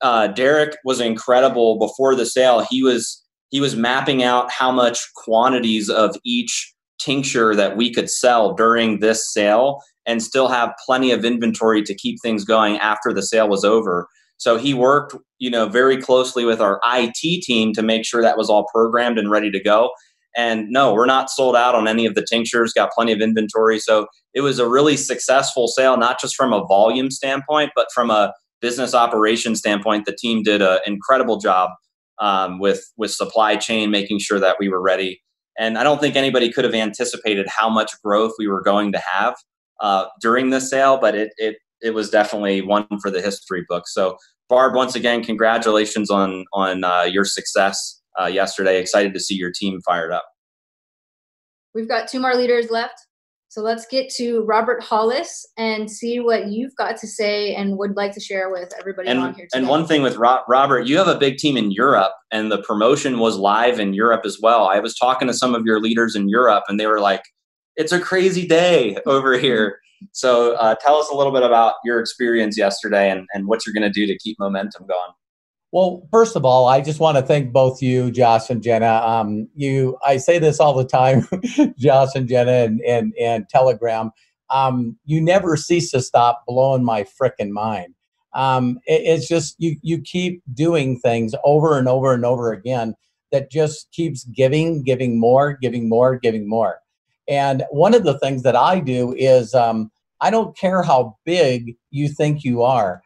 Derek was incredible before the sale. He was mapping out how much quantities of each tincture that we could sell during this sale and still have plenty of inventory to keep things going after the sale was over. So he worked, very closely with our IT team to make sure that was all programmed and ready to go. And no, we're not sold out on any of the tinctures, got plenty of inventory. So it was a really successful sale, not just from a volume standpoint, but from a business operation standpoint. The team did an incredible job with supply chain, making sure that we were ready. And I don't think anybody could have anticipated how much growth we were going to have during this sale, but it was definitely one for the history book. So Barb, once again, congratulations on your success yesterday. Excited to see your team fired up. We've got 2 more leaders left. So let's get to Robert Hollis and see what you've got to say and would like to share with everybody on here today. And one thing with Robert, you have a big team in Europe, and the promotion was live in Europe as well. I was talking to some of your leaders in Europe, and they were like, it's a crazy day over here. So tell us a little bit about your experience yesterday and what you're going to do to keep momentum going. Well, first of all, I just want to thank both you, Josh and Jenna. I say this all the time, Josh and Jenna and Telegram. You never cease to stop blowing my frickin' mind. It's just you keep doing things over and over and over again that just keeps giving more. And one of the things that I do is I don't care how big you think you are.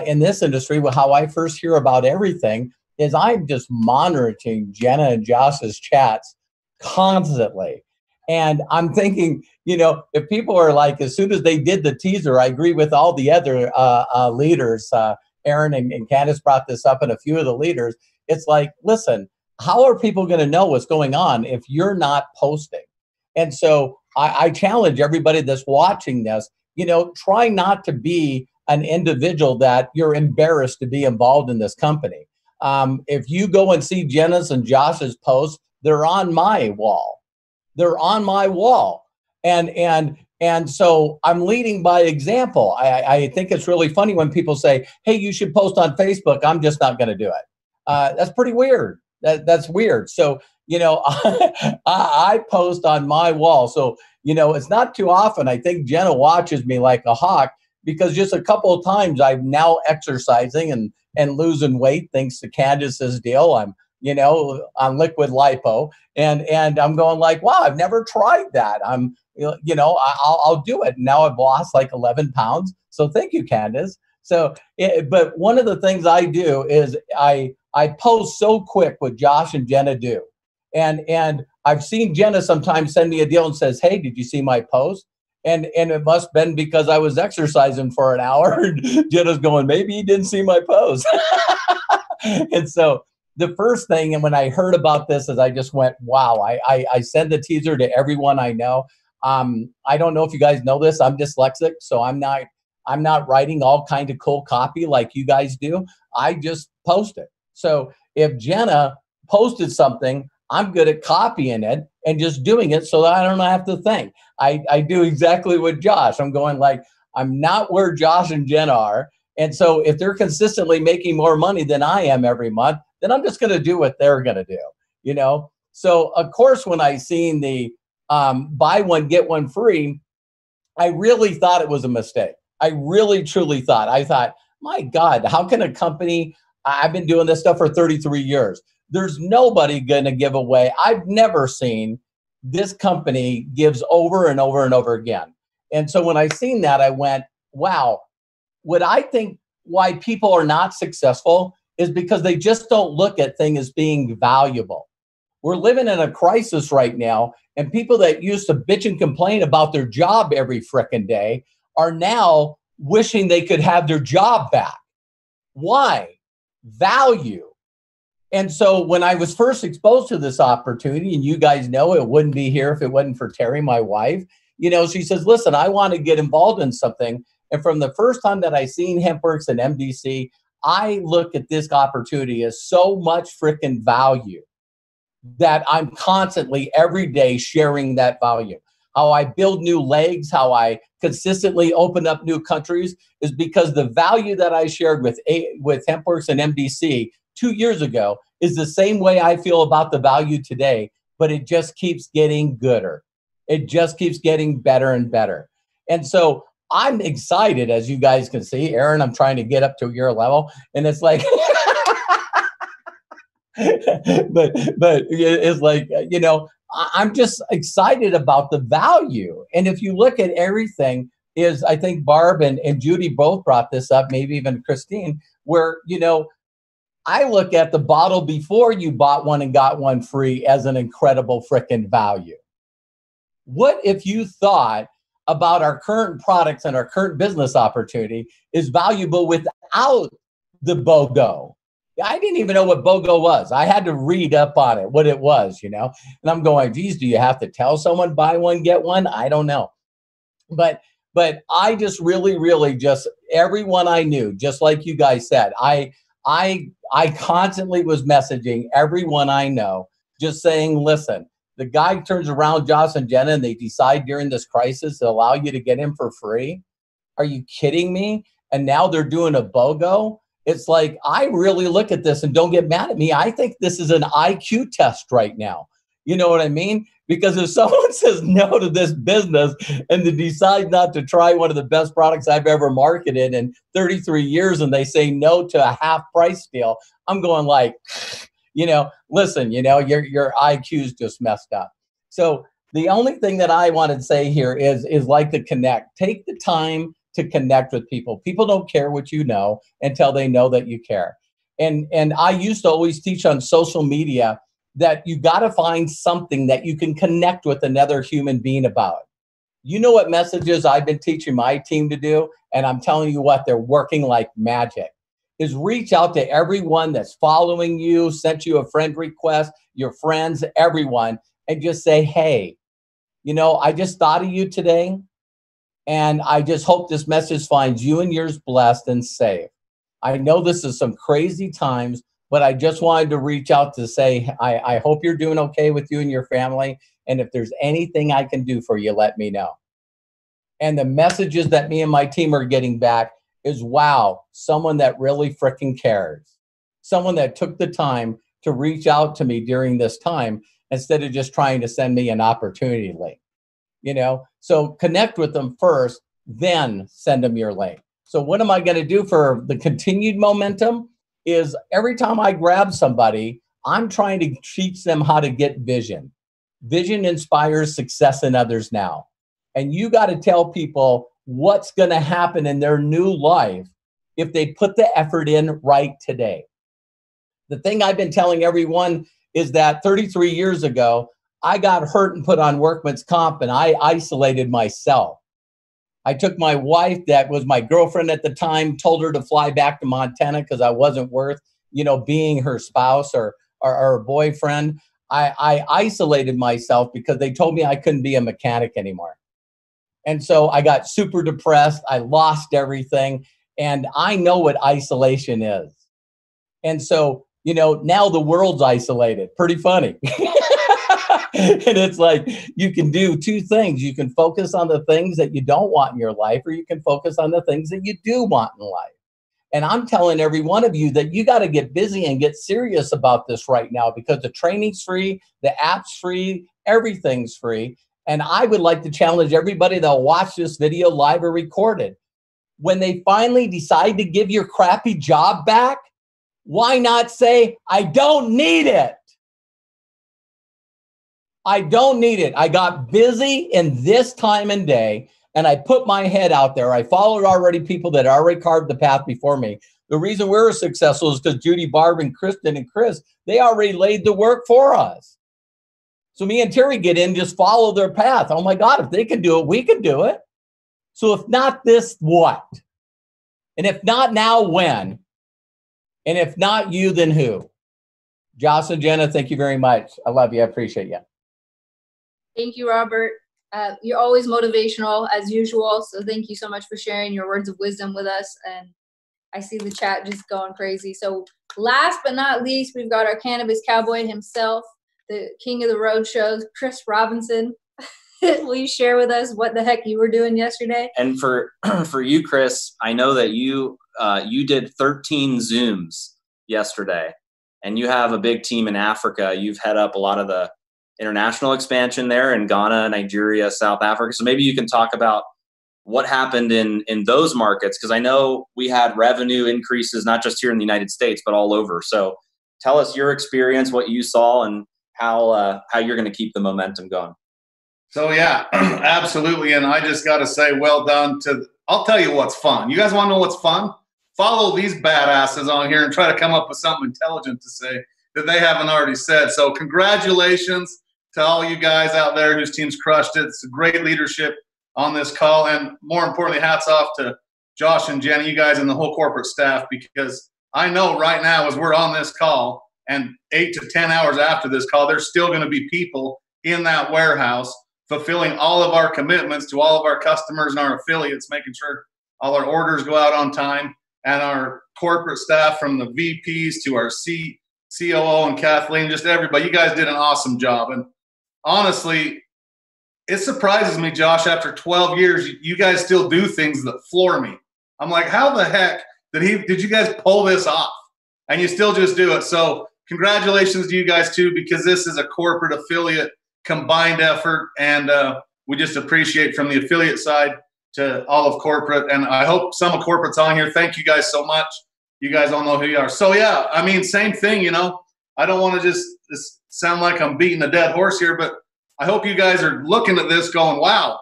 In this industry, how I first hear about everything is I'm just monitoring Jenna and Josh's chats constantly. And I'm thinking, if people are like, as soon as they did the teaser, I agree with all the other leaders. Aaron and Candace brought this up, and a few of the leaders. It's like, listen, how are people going to know what's going on if you're not posting? And so I challenge everybody that's watching this, try not to be an individual that you're embarrassed to be involved in this company. If you go and see Jenna's and Josh's posts, they're on my wall. And so I'm leading by example. I think it's really funny when people say, hey, you should post on Facebook. I'm just not going to do it. That's pretty weird. That's weird. So, I post on my wall. So, it's not too often. I think Jenna watches me like a hawk, because just a couple of times I'm now exercising and losing weight thanks to Candace's deal. I'm, on liquid lipo, and I'm going like, wow, I've never tried that. I'll do it. Now I've lost like 11 pounds. So thank you, Candace. So, but one of the things I do is I post so quick what Josh and Jenna do. And I've seen Jenna sometimes send me a deal and says, hey, did you see my post? And it must have been because I was exercising for an hour. Jenna's going, maybe you didn't see my post. And so the first thing, and when I heard about this, is I just went, wow, I send the teaser to everyone I know. I don't know if you guys know this. I'm dyslexic, so I'm not writing all kind of cool copy like you guys do. I just post it. So if Jenna posted something, I'm good at copying it and just doing it so that I don't have to think. I do exactly what Josh. I'm going like, I'm not where Josh and Jen are. And so if they're consistently making more money than I am every month, then I'm just going to do what they're going to do, So, of course, when I seen the buy one, get one free, I really thought it was a mistake. I really, truly thought. I thought, my God, how can a company, I've been doing this stuff for 33 years. There's nobody going to give away. I've never seen this company gives over and over and over again. And so when I seen that, I went, wow, what I think why people are not successful is because they just don't look at things as being valuable. We're living in a crisis right now, and people that used to bitch and complain about their job every frickin' day are now wishing they could have their job back. Why? Value. And so when I was first exposed to this opportunity, and you guys know it wouldn't be here if it wasn't for Terry, my wife, she says, listen, I want to get involved in something. And from the first time that I seen HempWorks and MDC, I look at this opportunity as so much freaking value that I'm constantly every day sharing that value. How I build new legs, how I consistently open up new countries is because the value that I shared with HempWorks and MDC 2 years ago is the same way I feel about the value today, but it just keeps getting gooder. It just keeps getting better and better. And so I'm excited, as you guys can see. Aaron, I'm trying to get up to your level, and it's like, but it's like, I'm just excited about the value. And if you look at everything, I think Barb and Judy both brought this up, maybe even Christine, where, I look at the bottle before you bought one and got one free as an incredible frickin' value. What if you thought about our current products and our current business opportunity is valuable without the BOGO? I didn't even know what BOGO was. I had to read up on it, what it was, you know. And I'm going, geez, do you have to tell someone buy one, get one? I don't know. But I just really just everyone I knew, just like you guys said, I constantly was messaging everyone I know, just saying, listen, the guy turns around, Josh and Jenna, and they decide during this crisis to allow you to get him for free. Are you kidding me? And now they're doing a BOGO. It's like, I really look at this, and don't get mad at me, I think this is an IQ test right now. You know what I mean? Because if someone says no to this business and they decide not to try one of the best products I've ever marketed in 33 years, and they say no to a half price deal, I'm going like, you know, listen, you know, your IQ's just messed up. So the only thing that I want to say here is like to connect. Take the time to connect with people. People don't care what you know until they know that you care. And I used to always teach on social media that you got to find something that you can connect with another human being about. You know what messages I've been teaching my team to do? And I'm telling you what, they're working like magic. Is reach out to everyone that's following you, sent you a friend request, your friends, everyone, and just say, hey, you know, I just thought of you today. And I just hope this message finds you and yours blessed and safe. I know this is some crazy times, but I just wanted to reach out to say, I hope you're doing okay with you and your family. And if there's anything I can do for you, let me know. And the messages that me and my team are getting back is, wow, someone that really freaking cares. Someone that took the time to reach out to me during this time instead of just trying to send me an opportunity link. You know, so connect with them first, then send them your link. So what am I going to do for the continued momentum is every time I grab somebody, I'm trying to teach them how to get vision. Vision inspires success in others now. And you got to tell people what's going to happen in their new life if they put the effort in right today. The thing I've been telling everyone is that 33 years ago, I got hurt and put on workman's comp, and I isolated myself. I took my wife that was my girlfriend at the time, told her to fly back to Montana because I wasn't worth, you know, being her spouse or boyfriend. I isolated myself because they told me I couldn't be a mechanic anymore. And so I got super depressed. I lost everything. And I know what isolation is. And so, you know, now the world's isolated. Pretty funny. And it's like you can do two things. You can focus on the things that you don't want in your life, or you can focus on the things that you do want in life. And I'm telling every one of you that you got to get busy and get serious about this right now, because the training's free, the app's free, everything's free. And I would like to challenge everybody that'll watch this video live or recorded. When they finally decide to give your crappy job back, why not say, I don't need it? I don't need it. I got busy in this time and day, and I put my head out there. I followed already people that already carved the path before me. The reason we're successful is because Judy, Barb, and Kristen and Chris, they already laid the work for us. So me and Terry get in, just follow their path. Oh my God, if they can do it, we can do it. So if not this, what? And if not now, when? And if not you, then who? Josh and Jenna, thank you very much. I love you. I appreciate you. Thank you, Robert. You're always motivational as usual. So thank you so much for sharing your words of wisdom with us. And I see the chat just going crazy. So last but not least, we've got our cannabis cowboy himself, the king of the road shows, Chris Robinson. Will you share with us what the heck you were doing yesterday? And for you, Chris, I know that you did 13 Zooms yesterday, and you have a big team in Africa. You've head up a lot of the international expansion there in Ghana, Nigeria, South Africa. So maybe you can talk about what happened in those markets, because I know we had revenue increases, not just here in the United States, but all over. So tell us your experience, what you saw, and how you're going to keep the momentum going. So yeah, absolutely. And I just got to say, well done I'll tell you what's fun. You guys want to know what's fun? Follow these badasses on here and try to come up with something intelligent to say that they haven't already said. So congratulations to all you guys out there whose teams crushed it. It's a great leadership on this call. And more importantly, hats off to Josh and Jenny, you guys and the whole corporate staff, because I know right now as we're on this call and 8 to 10 hours after this call, there's still going to be people in that warehouse fulfilling all of our commitments to all of our customers and our affiliates, making sure all our orders go out on time, and our corporate staff from the VPs to our COO and Kathleen, just everybody. You guys did an awesome job. And honestly, it surprises me, Josh, after 12 years, you guys still do things that floor me. I'm like, how the heck did you guys pull this off? And you still just do it. So congratulations to you guys too, because this is a corporate affiliate combined effort. And we just appreciate from the affiliate side to all of corporate. And I hope some of corporate's on here. Thank you guys so much. You guys all know who you are. So yeah, I mean, same thing, you know, I don't want to just sound like I'm beating a dead horse here, but I hope you guys are looking at this going, wow,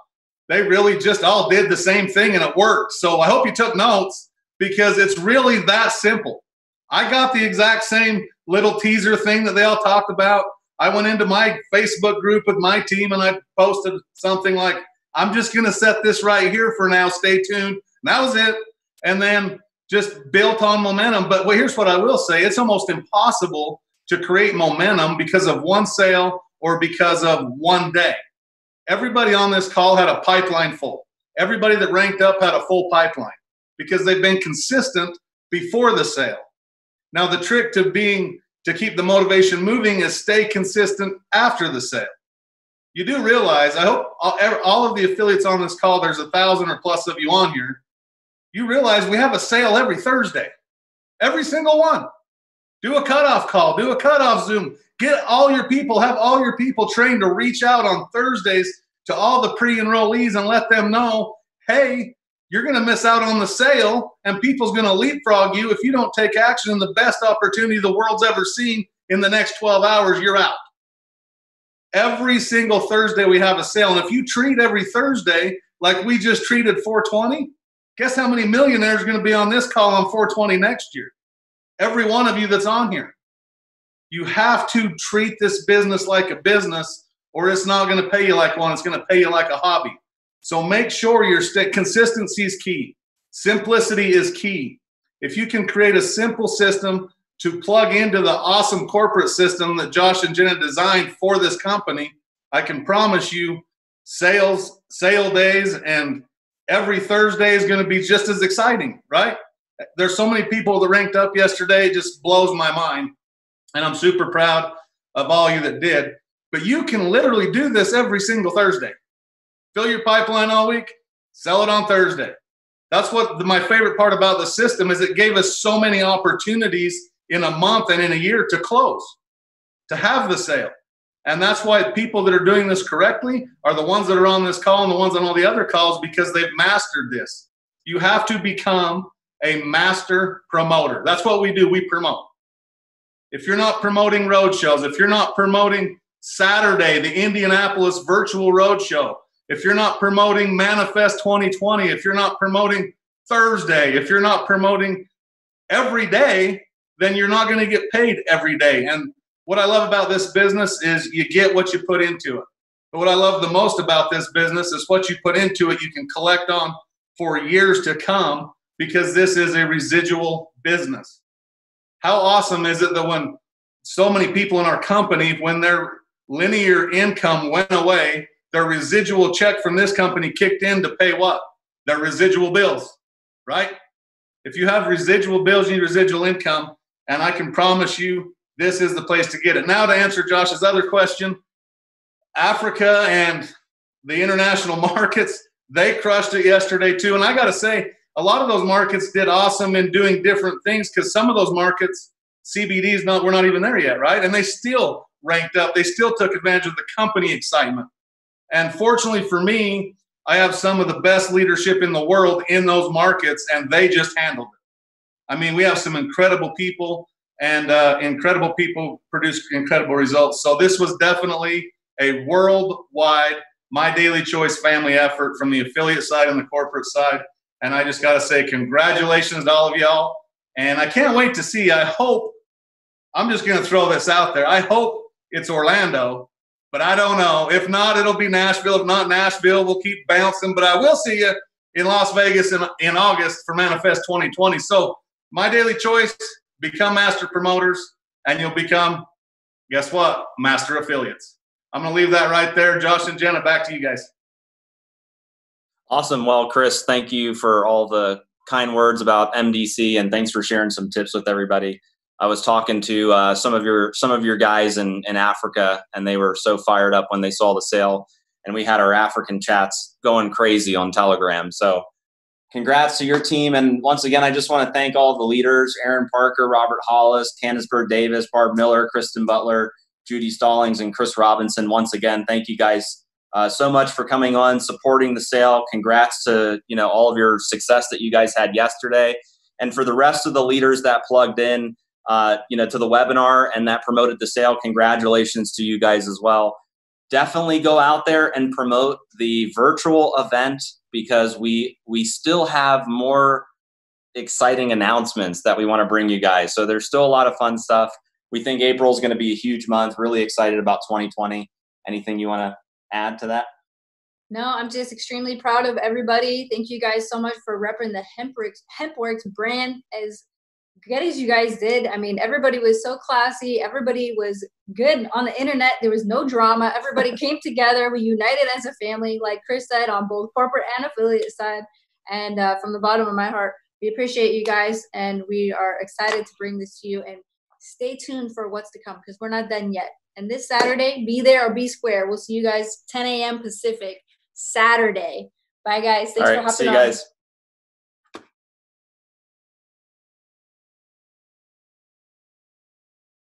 they really just all did the same thing and it worked. So I hope you took notes, because it's really that simple. I got the exact same little teaser thing that they all talked about. I went into my Facebook group with my team and I posted something like, I'm just going to set this right here for now. Stay tuned. And that was it. And then just built on momentum. But here's what I will say. It's almost impossible to create momentum because of one sale or because of one day. Everybody on this call had a pipeline full. Everybody that ranked up had a full pipeline because they've been consistent before the sale. Now, the trick to keep the motivation moving is stay consistent after the sale. You do realize, I hope all of the affiliates on this call, there's 1,000 or plus of you on here, you realize we have a sale every Thursday. Every single one. Do a cutoff call, do a cutoff Zoom. Have all your people trained to reach out on Thursdays to all the pre-enrollees and let them know, hey, you're going to miss out on the sale and people's going to leapfrog you if you don't take action in the best opportunity the world's ever seen in the next 12 hours, you're out. Every single Thursday we have a sale. And if you treat every Thursday like we just treated 420, guess how many millionaires are going to be on this call on 420 next year? Every one of you that's on here. You have to treat this business like a business, or it's not going to pay you like one. It's going to pay you like a hobby. So make sure consistency is key. Simplicity is key. If you can create a simple system to plug into the awesome corporate system that Josh and Jenna designed for this company, I can promise you sale days and every Thursday is going to be just as exciting, right? There's so many people that ranked up yesterday. It just blows my mind. And I'm super proud of all you that did. But you can literally do this every single Thursday. Fill your pipeline all week, sell it on Thursday. That's what my favorite part about the system is. It gave us so many opportunities in a month and in a year to close, to have the sale. And that's why people that are doing this correctly are the ones that are on this call and the ones on all the other calls, because they've mastered this. You have to become a master promoter. That's what we do. We promote. If you're not promoting road shows, if you're not promoting Saturday, the Indianapolis virtual road show, if you're not promoting Manifest 2020, if you're not promoting Thursday, if you're not promoting every day, then you're not going to get paid every day. And what I love about this business is you get what you put into it. But what I love the most about this business is what you put into it, you can collect on for years to come, because this is a residual business. How awesome is it that when so many people in our company, when their linear income went away, their residual check from this company kicked in to pay what? Their residual bills, right? If you have residual bills, you need residual income, and I can promise you this is the place to get it. Now to answer Josh's other question, Africa and the international markets, they crushed it yesterday too. And I got to say, a lot of those markets did awesome in doing different things, because some of those markets, CBDs, we're not even there yet, right? And they still ranked up. They still took advantage of the company excitement. And fortunately for me, I have some of the best leadership in the world in those markets, and they just handled it. I mean, we have some incredible people, and incredible people produce incredible results. So this was definitely a worldwide MyDailyChoice family effort from the affiliate side and the corporate side. And I just got to say congratulations to all of y'all. And I can't wait to see, I'm just going to throw this out there. I hope it's Orlando, but I don't know. If not, it'll be Nashville. If not Nashville, we'll keep bouncing. But I will see you in Las Vegas in August for Manifest 2020. So MyDailyChoice, become master promoters, and you'll become, guess what, master affiliates. I'm going to leave that right there. Josh and Jenna, back to you guys. Awesome. Well, Chris, thank you for all the kind words about MDC, and thanks for sharing some tips with everybody. I was talking to some of your guys in Africa, and they were so fired up when they saw the sale, and we had our African chats going crazy on Telegram. So congrats to your team. And once again, I just want to thank all the leaders, Aaron Parker, Robert Hollis, Candace Bird-Davis, Barb Miller, Kristen Butler, Judy Stallings, and Chris Robinson. Once again, thank you guys so much for coming on, supporting the sale. Congrats to all of your success that you guys had yesterday. And for the rest of the leaders that plugged in to the webinar and that promoted the sale, congratulations to you guys as well. Definitely go out there and promote the virtual event, because we still have more exciting announcements that we want to bring you guys. So there's still a lot of fun stuff. We think April is going to be a huge month. Really excited about 2020. Anything you want to add to that? No, I'm just extremely proud of everybody. Thank you guys so much for repping the HempWorks brand as good as you guys did. I mean, everybody was so classy. Everybody was good on the internet. There was no drama. Everybody came together. We united as a family, like Chris said, on both corporate and affiliate side. And from the bottom of my heart, we appreciate you guys, and we are excited to bring this to you. And stay tuned for what's to come, because we're not done yet. And this Saturday, be there or be square. We'll see you guys 10 a.m. Pacific Saturday. Bye, guys. Thanks for hopping on. See you guys.